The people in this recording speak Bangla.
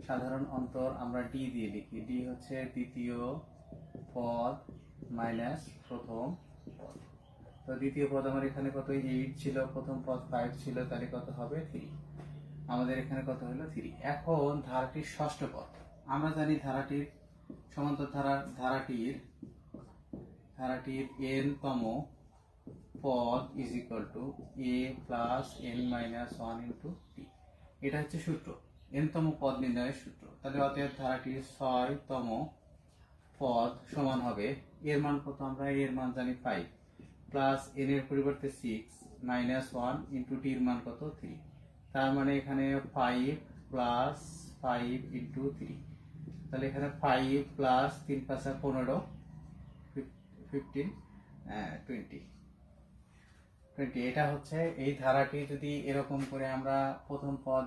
সাধারণ অন্তর আমরা ডি দিয়ে লিখি। ডি হচ্ছে দ্বিতীয় পদ মাইনাস প্রথম পদ। তো দ্বিতীয় পদ আমার এখানে কত 8 ছিল, প্রথম পদ 5 ছিল, তাহলে কত হবে 3। আমাদের এখানে কত হলো 3। এখন ধারাটির ষষ্ঠ পদ, আমরা জানি ধারাটির সমান্তর ধারাটির n তম পদ is equal to a plus n minus 1 into t। এটা হচ্ছে সূত্র, n তম পদ নির্ণয়ের সূত্র। তাহলে অতএব ধারাটির 6 তম পদ সমান হবে, এর মান কত, আমরা এর মান জানি 5 প্লাস n এর পরিবর্তে 6 মাইনাস 1 ইন্টু t এর মান কত 3। তার মানে এখানে 5 প্লাস 5 ইন্টু 3। তাহলে এখানে 5 প্লাস 3 × 5 = 15 15 20। এটা হচ্ছে এই ধারাটি যদি এরকম করে আমরা প্রথম পদ